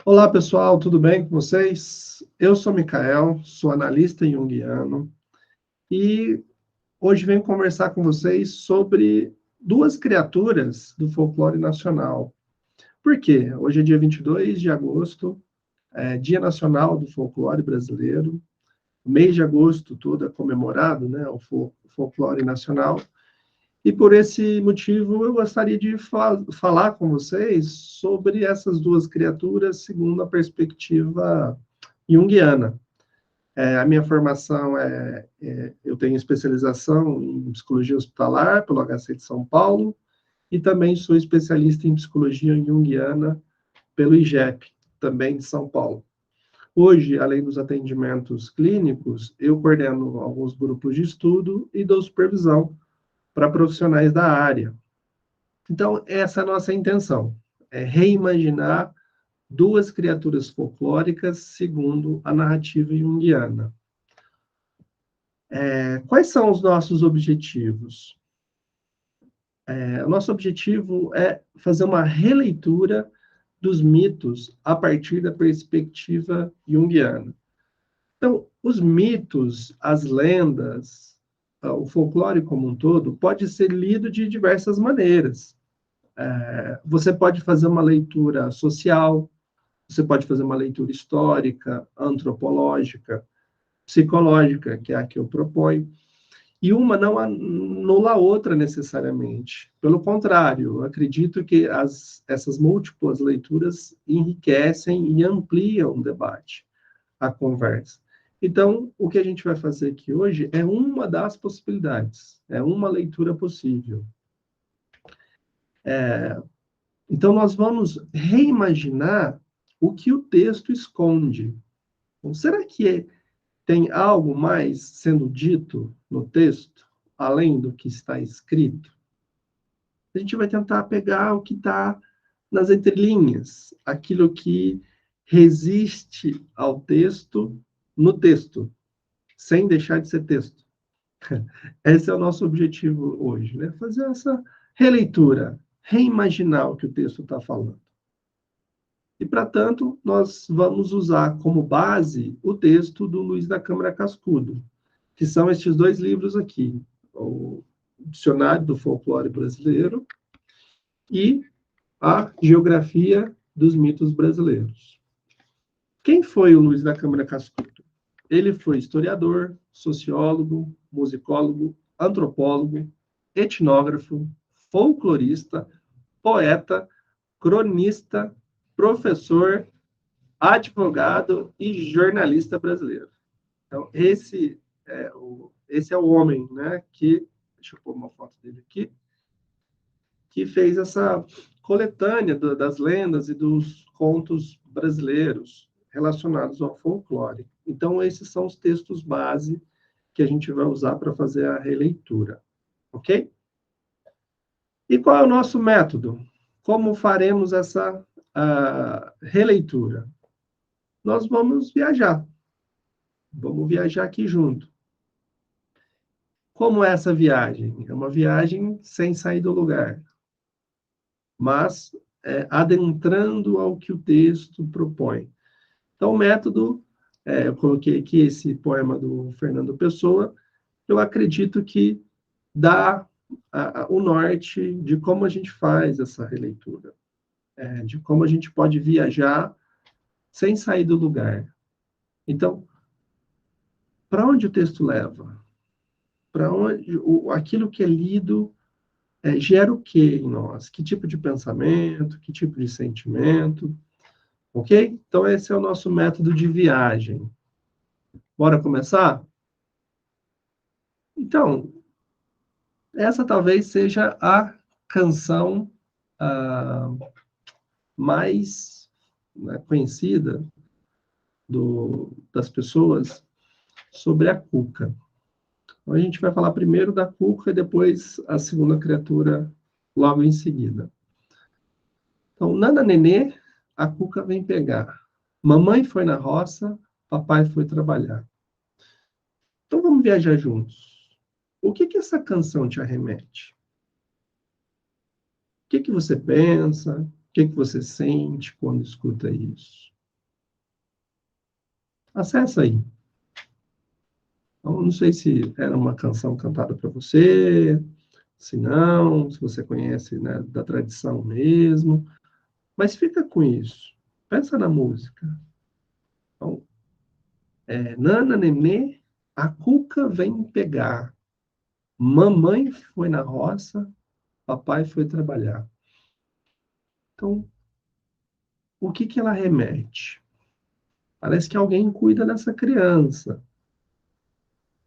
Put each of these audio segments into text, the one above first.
Olá, pessoal, tudo bem com vocês? Eu sou Micael, sou analista junguiano e hoje venho conversar com vocês sobre duas criaturas do folclore nacional. Por quê? Hoje é dia 22 de agosto, é Dia Nacional do Folclore Brasileiro. O mês de agosto todo é comemorado, né, o folclore nacional. E por esse motivo eu gostaria de falar com vocês sobre essas duas criaturas segundo a perspectiva junguiana. A minha formação eu tenho especialização em psicologia hospitalar pelo HC de São Paulo e também sou especialista em psicologia junguiana pelo IGEP, também de São Paulo. Hoje, além dos atendimentos clínicos, eu coordeno alguns grupos de estudo e dou supervisão para profissionais da área. Então, essa é a nossa intenção, é reimaginar duas criaturas folclóricas segundo a narrativa junguiana. Quais são os nossos objetivos? O nosso objetivo é fazer uma releitura dos mitos a partir da perspectiva junguiana. Então, os mitos, as lendas, o folclore como um todo, pode ser lido de diversas maneiras. Você pode fazer uma leitura social, você pode fazer uma leitura histórica, antropológica, psicológica, que é a que eu proponho, e uma não anula a outra necessariamente. Pelo contrário, eu acredito que essas múltiplas leituras enriquecem e ampliam o debate, a conversa. Então, o que a gente vai fazer aqui hoje é uma das possibilidades, é uma leitura possível. Então, nós vamos reimaginar o que o texto esconde. Então, será que tem algo mais sendo dito no texto, além do que está escrito? A gente vai tentar pegar o que está nas entrelinhas, aquilo que resiste ao texto no texto, sem deixar de ser texto. Esse é o nosso objetivo hoje, né? Fazer essa releitura, reimaginar o que o texto está falando. E, para tanto, nós vamos usar como base o texto do Luiz da Câmara Cascudo, que são estes dois livros aqui, o Dicionário do Folclore Brasileiro e a Geografia dos Mitos Brasileiros. Quem foi o Luiz da Câmara Cascudo? Ele foi historiador, sociólogo, musicólogo, antropólogo, etnógrafo, folclorista, poeta, cronista, professor, advogado e jornalista brasileiro. Então, esse é o homem, né, que, deixa eu pôr uma foto dele aqui, que fez essa coletânea das lendas e dos contos brasileiros relacionados ao folclore. Então, esses são os textos base que a gente vai usar para fazer a releitura, ok? E qual é o nosso método? Como faremos essa releitura? Nós vamos viajar. Vamos viajar aqui junto. Como é essa viagem? É uma viagem sem sair do lugar, mas adentrando ao que o texto propõe. Então, o método, eu coloquei aqui esse poema do Fernando Pessoa, eu acredito que dá o norte de como a gente faz essa releitura, de como a gente pode viajar sem sair do lugar. Então, para onde o texto leva? Para onde aquilo que é lido gera o que em nós? Que tipo de pensamento? Que tipo de sentimento? Ok? Então, esse é o nosso método de viagem. Bora começar? Então, essa talvez seja a canção mais, né, conhecida das pessoas sobre a cuca. Então, a gente vai falar primeiro da cuca e depois a segunda criatura logo em seguida. Então, Nana Nenê, a cuca vem pegar. Mamãe foi na roça, papai foi trabalhar. Então, vamos viajar juntos. O que essa canção te arremete? O que você pensa? O que você sente quando escuta isso? Acessa aí. Então, não sei se era uma canção cantada para você, se não, se você conhece, né, da tradição mesmo, mas fica com isso. Pensa na música. Então, Nana, nenê, a cuca vem pegar. Mamãe foi na roça, papai foi trabalhar. Então, o que que ela remete? Parece que alguém cuida dessa criança.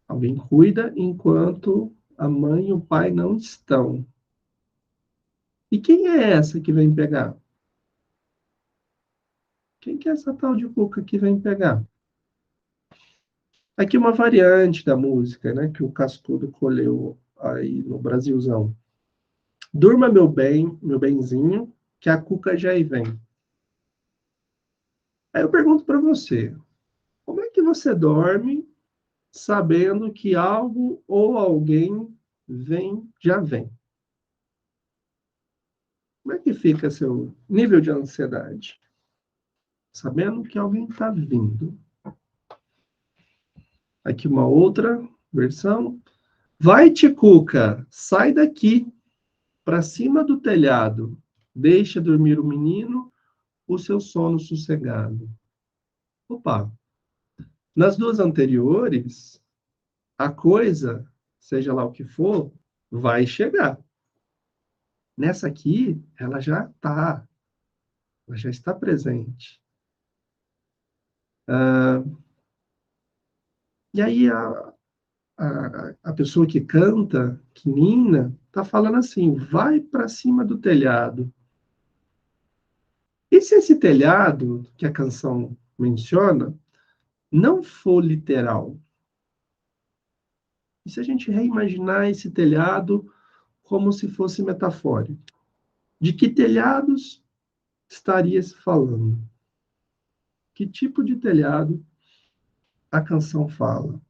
Alguém cuida enquanto a mãe e o pai não estão. E quem é essa que vem pegar? Quem que é essa tal de cuca que vem pegar? Aqui uma variante da música, né, que o Cascudo colheu aí no Brasilzão. Durma, meu bem, meu benzinho, que a cuca já aí vem. Aí eu pergunto para você, como é que você dorme sabendo que algo ou alguém já vem? Como é que fica seu nível de ansiedade? Sabendo que alguém está vindo. Aqui uma outra versão. Vai, Ticuca, sai daqui, para cima do telhado. Deixa dormir o menino, o seu sono sossegado. Opa, nas duas anteriores, a coisa, seja lá o que for, vai chegar. Nessa aqui, ela já está presente. E aí a pessoa que canta, que nina, está falando assim: vai para cima do telhado. E se esse telhado que a canção menciona não for literal? E se a gente reimaginar esse telhado como se fosse metafórico? De que telhados estaria se falando? Que tipo de telhado a canção fala?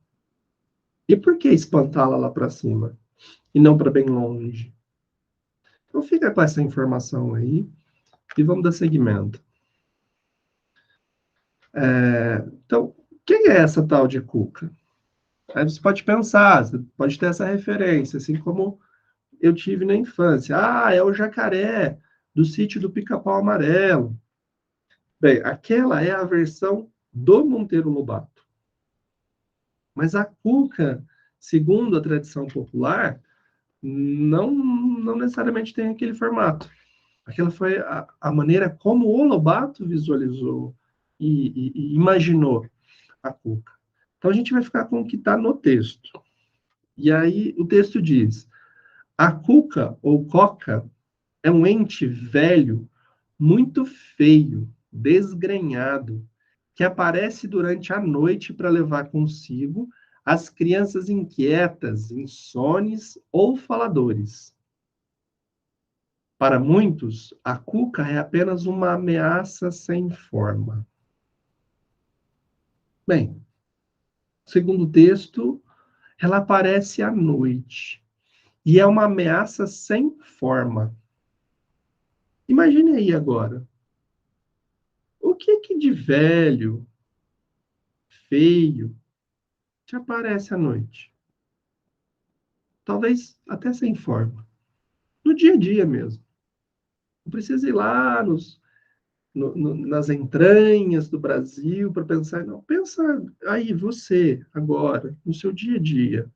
E por que espantá-la lá para cima e não para bem longe? Então fica com essa informação aí e vamos dar seguimento. Então, quem é essa tal de Cuca? Aí você pode pensar, você pode ter essa referência, assim como eu tive na infância. Ah, é o jacaré do sítio do Pica-Pau Amarelo. Bem, aquela é a versão do Monteiro Lobato. Mas a cuca, segundo a tradição popular, não necessariamente tem aquele formato. Aquela foi a maneira como o Lobato visualizou e imaginou a cuca. Então a gente vai ficar com o que está no texto. E aí o texto diz: a cuca ou coca é um ente velho, muito feio, desgrenhado, que aparece durante a noite para levar consigo as crianças inquietas, insones ou faladores. Para muitos, a cuca é apenas uma ameaça sem forma. Bem, segundo o texto, ela aparece à noite e é uma ameaça sem forma. Imagine aí agora, o que de velho, feio, te aparece à noite? Talvez até sem forma. No dia a dia mesmo. Não precisa ir lá nas entranhas do Brasil para pensar, não. Pensa aí, você, agora, no seu dia a dia.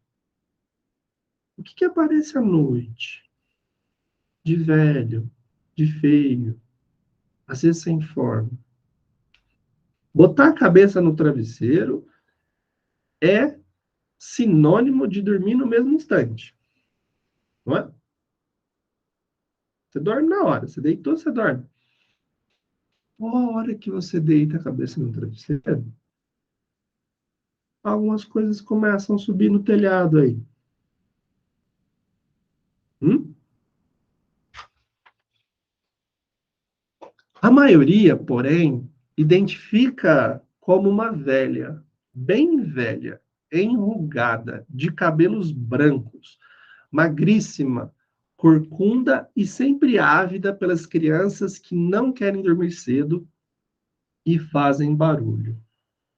O que aparece à noite? De velho, de feio, às vezes sem forma. Botar a cabeça no travesseiro é sinônimo de dormir no mesmo instante. Não é? Você dorme na hora. Você deitou, você dorme. A hora que você deita a cabeça no travesseiro, algumas coisas começam a subir no telhado aí. Hum? A maioria, porém, identifica como uma velha, bem velha, enrugada, de cabelos brancos, magríssima, corcunda e sempre ávida pelas crianças que não querem dormir cedo e fazem barulho.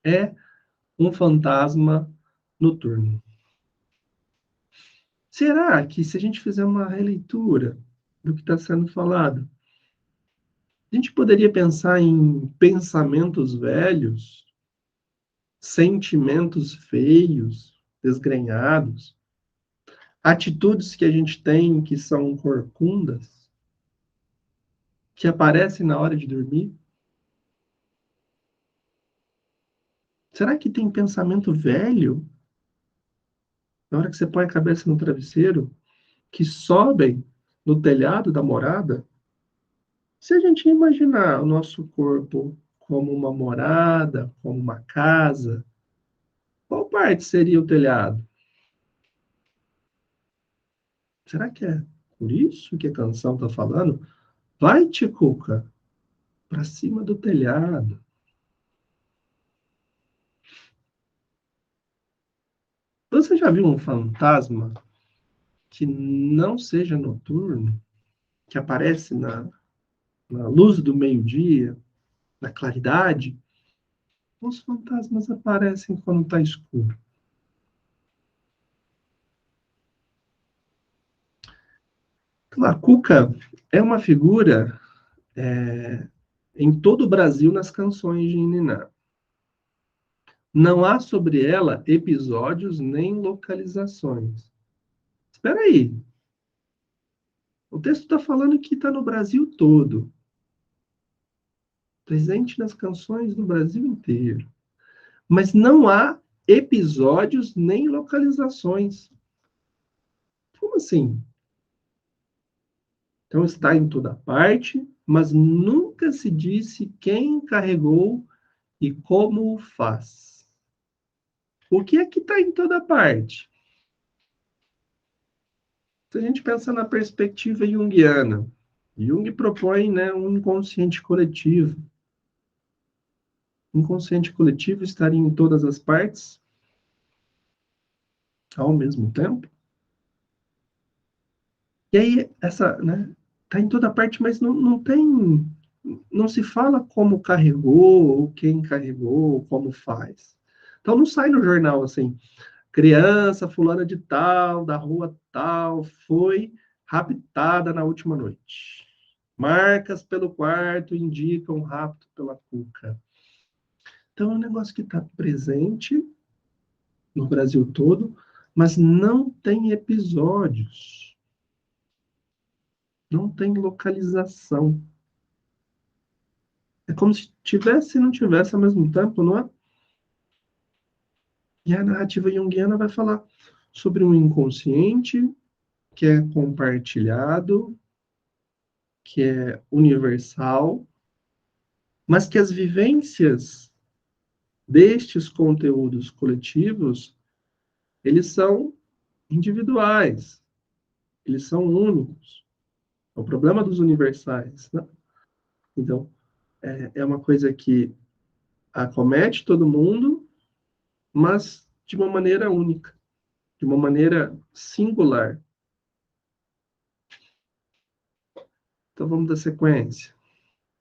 É um fantasma noturno. Será que se a gente fizer uma releitura do que está sendo falado, a gente poderia pensar em pensamentos velhos, sentimentos feios, desgrenhados, atitudes que a gente tem que são corcundas, que aparecem na hora de dormir? Será que tem pensamento velho, na hora que você põe a cabeça no travesseiro, que sobem no telhado da morada? Se a gente imaginar o nosso corpo como uma morada, como uma casa, qual parte seria o telhado? Será que é por isso que a canção está falando? Vai, Ticuca, para cima do telhado. Você já viu um fantasma que não seja noturno, que aparece na luz do meio-dia, na claridade? Os fantasmas aparecem quando está escuro. A Cuca é uma figura em todo o Brasil nas canções de Niná. Não há sobre ela episódios nem localizações. Espera aí, o texto está falando que está no Brasil todo, presente nas canções do Brasil inteiro. Mas não há episódios nem localizações. Como assim? Então está em toda parte, mas nunca se disse quem carregou e como o faz. O que é que está em toda parte? Se a gente pensa na perspectiva junguiana, Jung propõe, né, um inconsciente coletivo. O inconsciente coletivo estaria em todas as partes ao mesmo tempo. E aí, essa, né, tá em toda parte, mas não tem, não se fala como carregou, ou quem carregou, ou como faz. Então não sai no jornal assim, criança fulana de tal, da rua tal, foi raptada na última noite. Marcas pelo quarto indicam rapto pela cuca. Então é um negócio que está presente no Brasil todo, mas não tem episódios, não tem localização. É como se tivesse e não tivesse ao mesmo tempo, não é? E a narrativa junguiana vai falar sobre um inconsciente que é compartilhado, que é universal, mas que as vivências destes conteúdos coletivos, eles são individuais, eles são únicos. É o problema dos universais, né? Então, é uma coisa que acomete todo mundo, mas de uma maneira única, de uma maneira singular. Então, vamos dar sequência.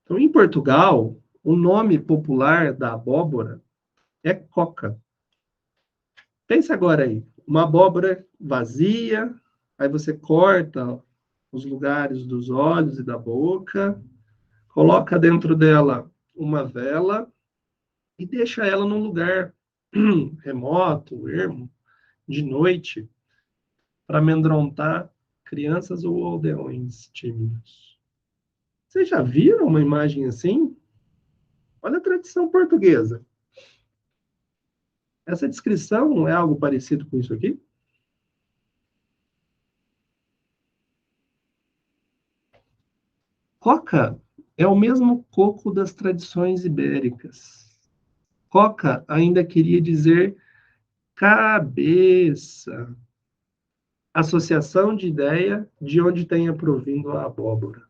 Então, em Portugal, o nome popular da abóbora é coca. Pensa agora aí, uma abóbora vazia, aí você corta os lugares dos olhos e da boca, coloca dentro dela uma vela e deixa ela num lugar remoto, ermo, de noite, para amedrontar crianças ou aldeões tímidos. Vocês já viram uma imagem assim? Olha a tradição portuguesa. Essa descrição é algo parecido com isso aqui? Coca é o mesmo coco das tradições ibéricas. Coca ainda queria dizer cabeça, associação de ideia de onde tenha provindo a abóbora.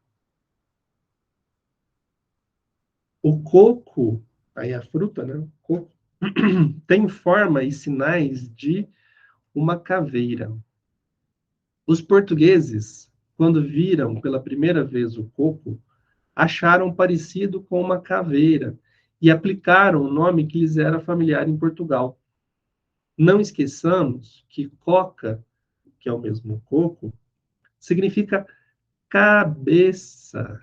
O coco, aí a fruta, né? O coco, tem forma e sinais de uma caveira. Os portugueses, quando viram pela primeira vez o coco, acharam parecido com uma caveira e aplicaram o nome que lhes era familiar em Portugal. Não esqueçamos que coca, que é o mesmo coco, significa cabeça,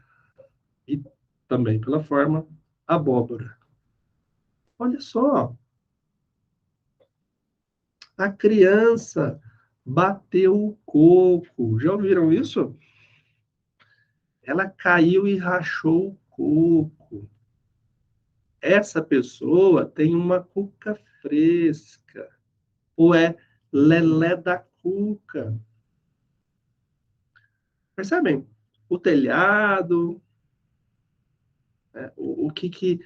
e também pela forma abóbora. Olha só, a criança bateu o coco. Já ouviram isso? Ela caiu e rachou o coco. Essa pessoa tem uma cuca fresca, ou é lelé da cuca. Percebem? O telhado, né? O que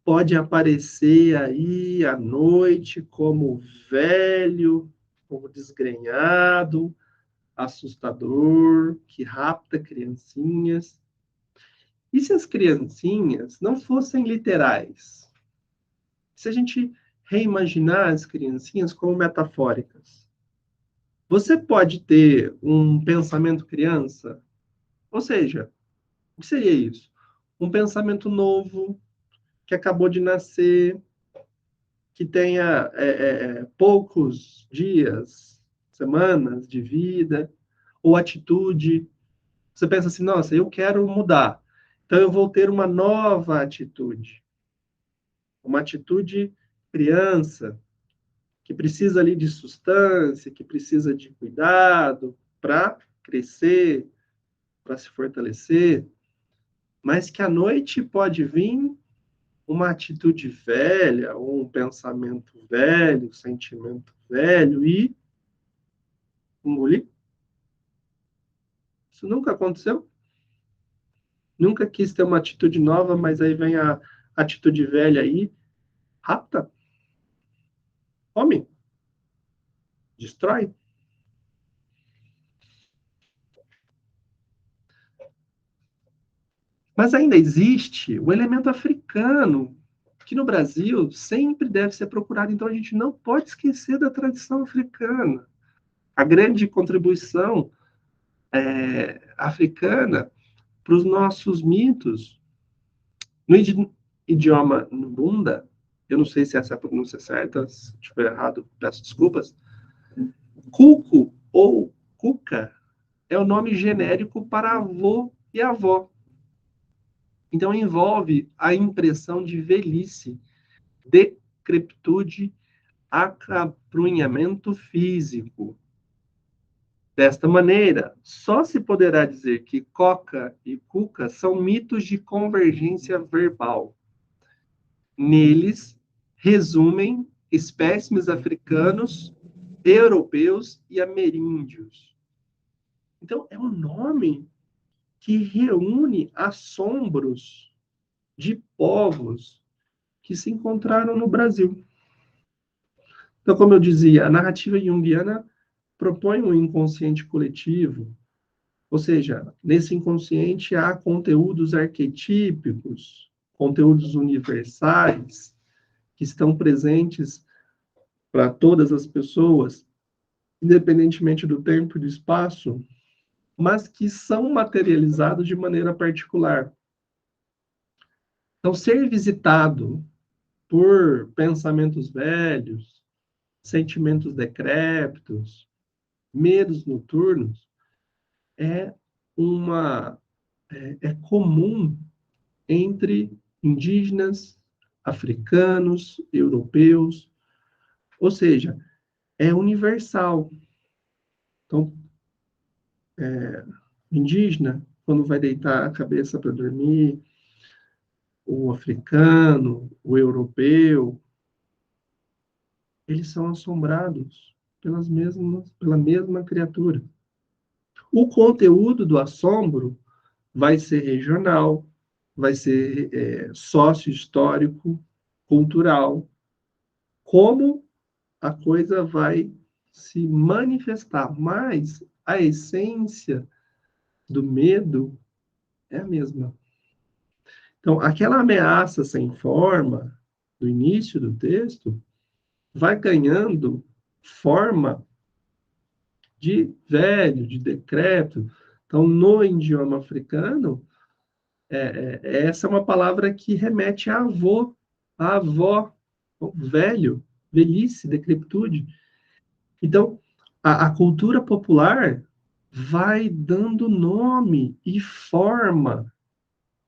pode aparecer aí à noite como velho, como desgrenhado, assustador, que rapta criancinhas. E se as criancinhas não fossem literais? Se a gente reimaginar as criancinhas como metafóricas? Você pode ter um pensamento criança? Ou seja, o que seria isso? Um pensamento novo, que acabou de nascer, que tenha poucos dias, semanas de vida, ou atitude. Você pensa assim, nossa, eu quero mudar. Então eu vou ter uma nova atitude. Uma atitude criança, que precisa ali de substância, que precisa de cuidado para crescer, para se fortalecer, mas que à noite pode vir uma atitude velha, ou um pensamento velho, um sentimento velho e engolir. Isso nunca aconteceu. Nunca quis ter uma atitude nova, mas aí vem a atitude velha aí, rapta, come, destrói. Mas ainda existe o elemento africano, que no Brasil sempre deve ser procurado. Então a gente não pode esquecer da tradição africana. A grande contribuição africana para os nossos mitos. No idioma Mbunda, eu não sei se essa é a pronúncia certa, se estiver errado, peço desculpas. Cuco ou cuca é o nome genérico para avô e avó. Então envolve a impressão de velhice, decrepitude, acabrunhamento físico. Desta maneira, só se poderá dizer que coca e cuca são mitos de convergência verbal. Neles resumem espécimes africanos, europeus e ameríndios. Então, é um nome que reúne assombros de povos que se encontraram no Brasil. Então, como eu dizia, a narrativa junguiana propõe um inconsciente coletivo, ou seja, nesse inconsciente há conteúdos arquetípicos, conteúdos universais, que estão presentes para todas as pessoas, independentemente do tempo e do espaço, mas que são materializados de maneira particular. Então, ser visitado por pensamentos velhos, sentimentos decrépitos, medos noturnos, é uma é comum entre indígenas, africanos, europeus, ou seja, é universal. Então, indígena, quando vai deitar a cabeça para dormir, o africano, o europeu, eles são assombrados pela mesma criatura. O conteúdo do assombro vai ser regional, vai ser sócio-histórico, cultural. Como a coisa vai se manifestar, mas a essência do medo é a mesma. Então, aquela ameaça sem forma do início do texto vai ganhando forma de velho, de decrépito. Então, no idioma africano, essa é uma palavra que remete a avô. a avó, o velho, velhice, decrepitude. Então, a cultura popular vai dando nome e forma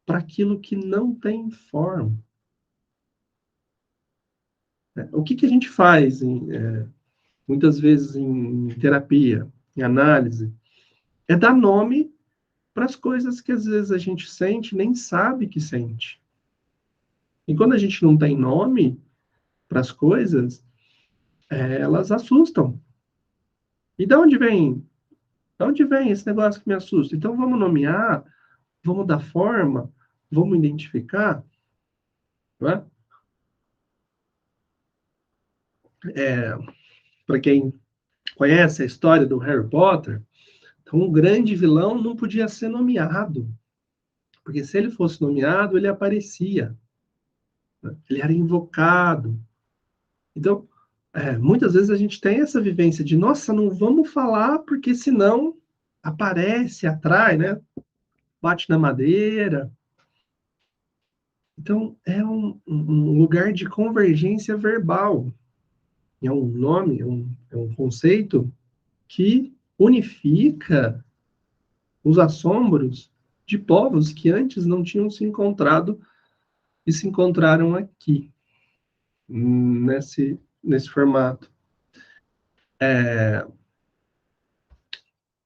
para aquilo que não tem forma. O que a gente faz muitas vezes em terapia, em análise, é dar nome para as coisas que às vezes a gente sente, nem sabe que sente. E quando a gente não tem nome para as coisas, elas assustam. E de onde vem? De onde vem esse negócio que me assusta? Então vamos nomear, vamos dar forma, vamos identificar, não é? Para quem conhece a história do Harry Potter, então um grande vilão não podia ser nomeado, porque se ele fosse nomeado, ele aparecia, né? Ele era invocado. Então, muitas vezes a gente tem essa vivência de, nossa, não vamos falar, porque senão aparece, atrai, né? Bate na madeira. Então, é um lugar de convergência verbal. É um nome, é um conceito que unifica os assombros de povos que antes não tinham se encontrado e se encontraram aqui, nesse formato.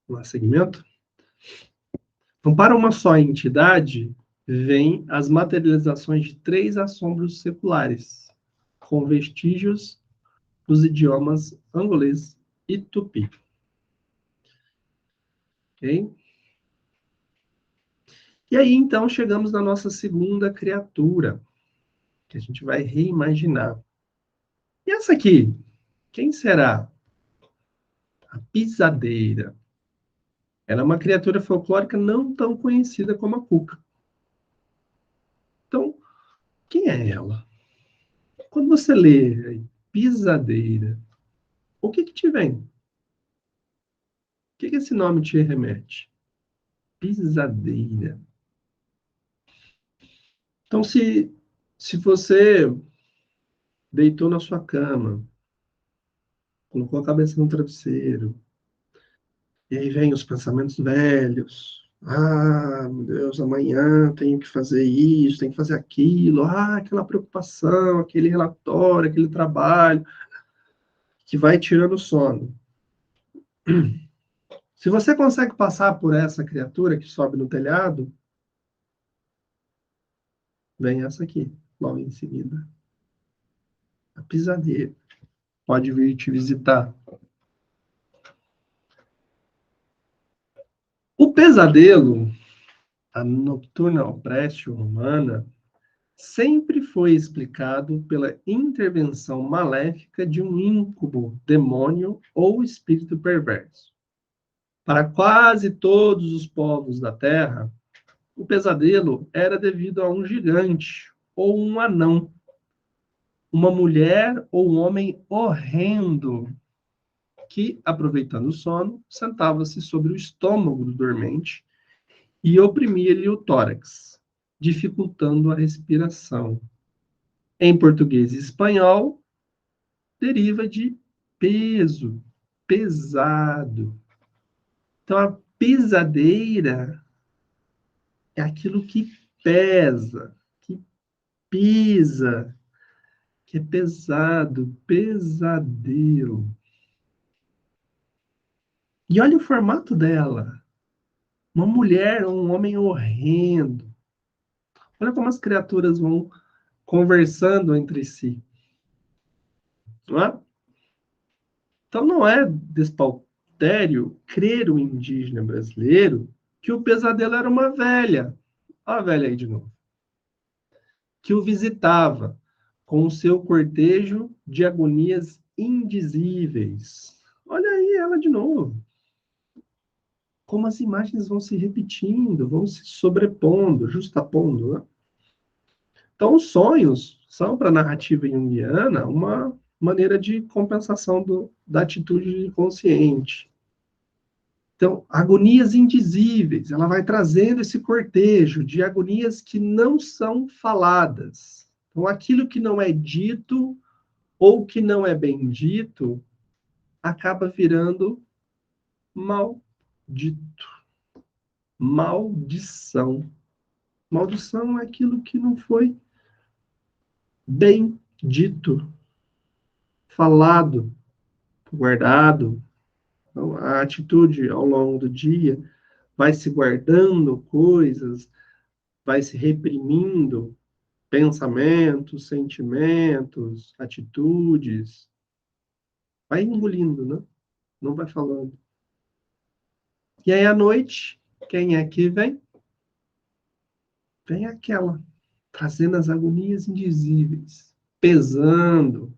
Um segmento. Então, para uma só entidade, vêm as materializações de três assombros seculares, com vestígios dos idiomas angolês e tupi. Okay? E aí, então, chegamos na nossa segunda criatura, que a gente vai reimaginar. E essa aqui, quem será? A pisadeira. Ela é uma criatura folclórica não tão conhecida como a cuca. Então, quem é ela? Quando você lê pisadeira, o que te vem? O que esse nome te remete? Pisadeira. Então, se você deitou na sua cama, colocou a cabeça no travesseiro, e aí vem os pensamentos velhos. Ah, meu Deus, amanhã tenho que fazer isso, tenho que fazer aquilo. Ah, aquela preocupação, aquele relatório, aquele trabalho, que vai tirando o sono. Se você consegue passar por essa criatura que sobe no telhado, vem essa aqui, logo em seguida. A pisadeira. Pode vir te visitar. O pesadelo, a nocturna opressio humana, sempre foi explicado pela intervenção maléfica de um incubo, demônio ou espírito perverso. Para quase todos os povos da Terra, o pesadelo era devido a um gigante ou um anão, uma mulher ou um homem horrendo que, aproveitando o sono, sentava-se sobre o estômago do dormente e oprimia-lhe o tórax, dificultando a respiração. Em português e espanhol, deriva de peso, pesado. Então, a pesadeira é aquilo que pesa, que pisa, que é pesado, pesadelo. E olha o formato dela. Uma mulher, um homem horrendo. Olha como as criaturas vão conversando entre si. Não é? Então não é despautério crer o indígena brasileiro que o pesadelo era uma velha. Olha a velha aí de novo. Que o visitava com o seu cortejo de agonias indizíveis. Olha aí ela de novo. Como as imagens vão se repetindo, vão se sobrepondo, justapondo, né? Então, os sonhos são, para a narrativa junguiana, uma maneira de compensação da atitude consciente. Então, agonias indizíveis, ela vai trazendo esse cortejo de agonias que não são faladas. Então, aquilo que não é dito ou que não é bem dito acaba virando maldito. Maldição. Maldição é aquilo que não foi bem dito, falado, guardado. Então, a atitude ao longo do dia vai se guardando coisas, vai se reprimindo pensamentos, sentimentos, atitudes, vai engolindo, né? Não vai falando. E aí à noite, quem é que vem? Vem aquela, trazendo as agonias indizíveis, pesando.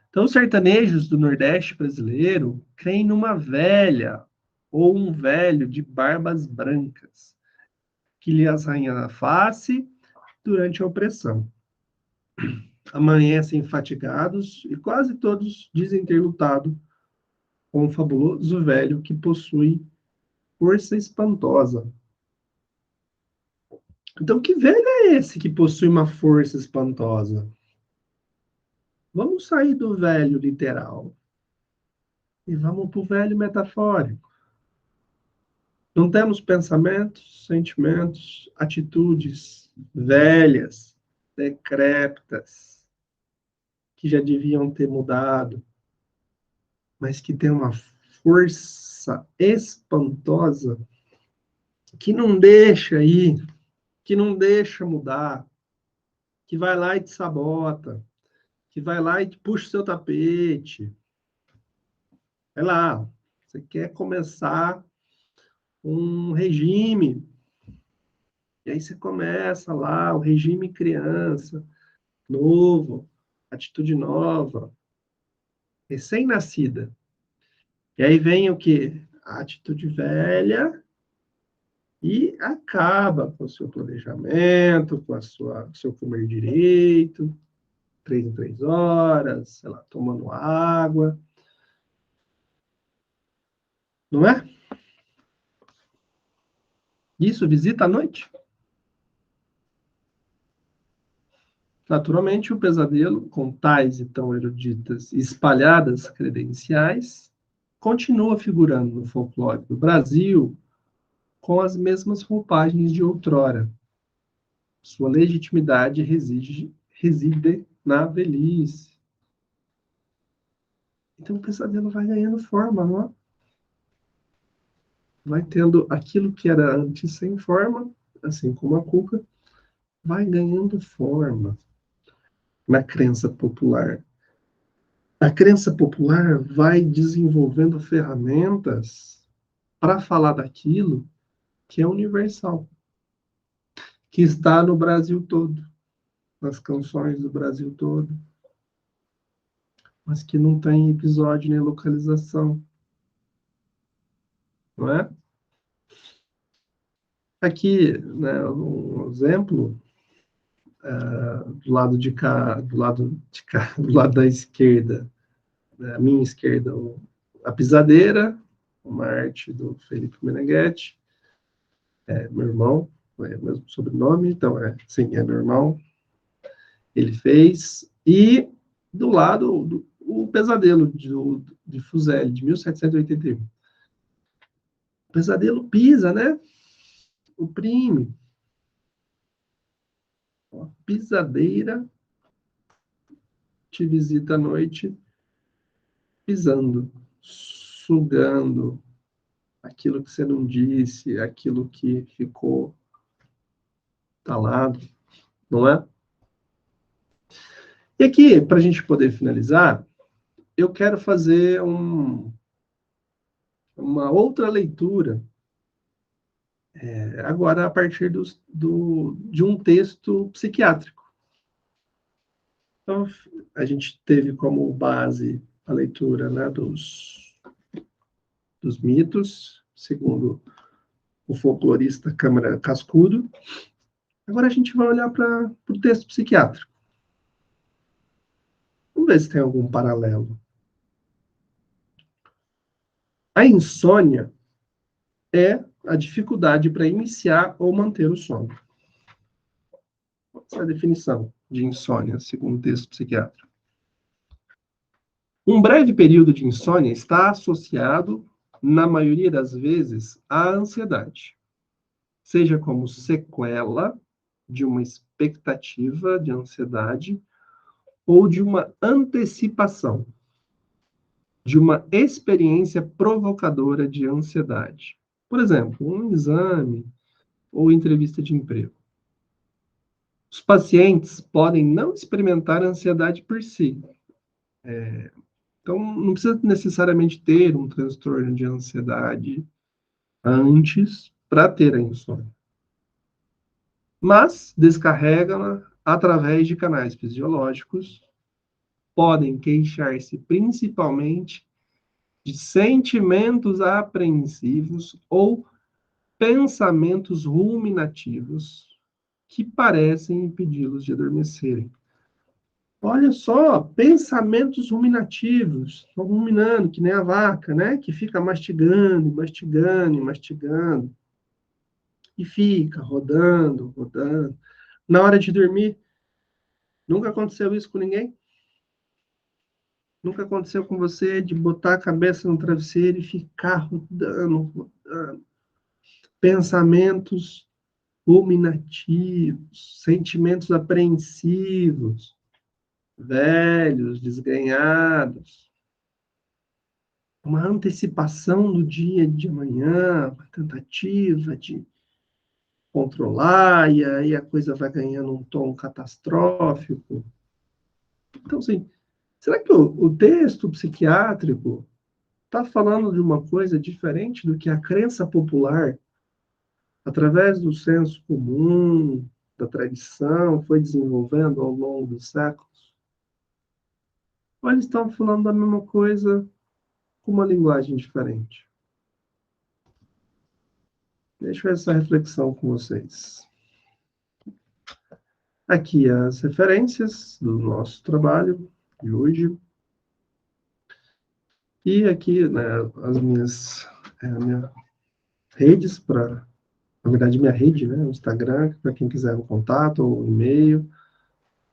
Então, os sertanejos do Nordeste brasileiro creem numa velha ou um velho de barbas brancas, que lhe assanha a face durante a opressão. Amanhecem fatigados e quase todos dizem ter lutado com um fabuloso velho que possui força espantosa. Então, que velho é esse que possui uma força espantosa? Vamos sair do velho literal e vamos para o velho metafórico. Não temos pensamentos, sentimentos, atitudes velhas, decrépitas, que já deviam ter mudado, mas que tem uma força espantosa que não deixa ir, que não deixa mudar, que vai lá e te sabota, que vai lá e te puxa o seu tapete. Vai lá, você quer começar um regime, e aí você começa lá, o regime criança, novo, atitude nova, recém-nascida. E aí vem o quê? A atitude velha e acaba com o seu planejamento, com seu comer direito, 3 em 3 horas, sei lá, tomando água, não é? Isso, visita à noite. Naturalmente, o pesadelo, com tais e tão eruditas e espalhadas credenciais, continua figurando no folclore do Brasil com as mesmas roupagens de outrora. Sua legitimidade reside na velhice. Então o pesadelo vai ganhando forma, não é? Vai tendo aquilo que era antes sem forma, assim como a cuca, vai ganhando forma na crença popular. A crença popular vai desenvolvendo ferramentas para falar daquilo que é universal, que está no Brasil todo, nas canções do Brasil todo, mas que não tem episódio nem localização, não é? Aqui, né, um exemplo, do lado da esquerda, né, a minha esquerda, a Pisadeira, uma arte do Felipe Meneghetti, meu irmão, é o mesmo sobrenome, então sim, é meu irmão, ele fez, e do lado o Pesadelo de Fuseli, de 1781. O Pesadelo pisa, né? Oprime. Uma pisadeira te visita à noite pisando, sugando aquilo que você não disse, aquilo que ficou talado, não é? E aqui, para a gente poder finalizar, eu quero fazer uma outra leitura, agora a partir de um texto psiquiátrico. Então, a gente teve como base a leitura, né, dos mitos, segundo o folclorista Câmara Cascudo. Agora a gente vai olhar para o texto psiquiátrico. Vamos ver se tem algum paralelo. A insônia é a dificuldade para iniciar ou manter o sono. Essa é a definição de insônia, segundo o texto psiquiátrico. Um breve período de insônia está associado, na maioria das vezes, à ansiedade, seja como sequela de uma expectativa de ansiedade ou de uma antecipação de uma experiência provocadora de ansiedade. Por exemplo, um exame ou entrevista de emprego. Os pacientes podem não experimentar ansiedade por si. Então, não precisa necessariamente ter um transtorno de ansiedade antes para ter a insônia. Mas descarrega-la através de canais fisiológicos, podem queixar-se principalmente de sentimentos apreensivos ou pensamentos ruminativos que parecem impedi-los de adormecerem. Olha só, pensamentos ruminativos, estão ruminando, que nem a vaca, né? Que fica mastigando, mastigando, mastigando. E fica rodando, rodando. Na hora de dormir, nunca aconteceu isso com ninguém? Nunca aconteceu com você de botar a cabeça no travesseiro e ficar rodando, rodando. Pensamentos ruminativos, sentimentos apreensivos, velhos, desganhados. Uma antecipação do dia de amanhã, uma tentativa de controlar, e aí a coisa vai ganhando um tom catastrófico. Então, assim, será que o texto psiquiátrico está falando de uma coisa diferente do que a crença popular, através do senso comum, da tradição, foi desenvolvendo ao longo dos séculos? Ou eles estão falando da mesma coisa com uma linguagem diferente? Deixo essa reflexão com vocês. Aqui as referências do nosso trabalho de hoje. E aqui, né, as minhas redes na verdade, minha rede, né, o Instagram, para quem quiser um contato ou um e-mail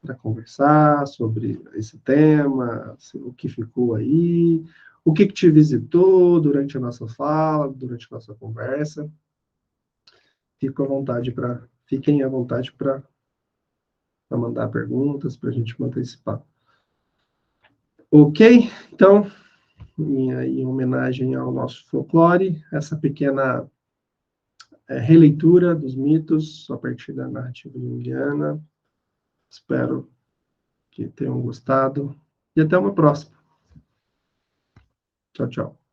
para conversar sobre esse tema, o que ficou aí, o que te visitou durante a nossa fala, durante a nossa conversa. Fiquem à vontade para mandar perguntas, para a gente manter esse papo. Ok? Então, em homenagem ao nosso folclore, essa pequena releitura dos mitos a partir da narrativa junguiana. Espero que tenham gostado e até uma próxima. Tchau, tchau.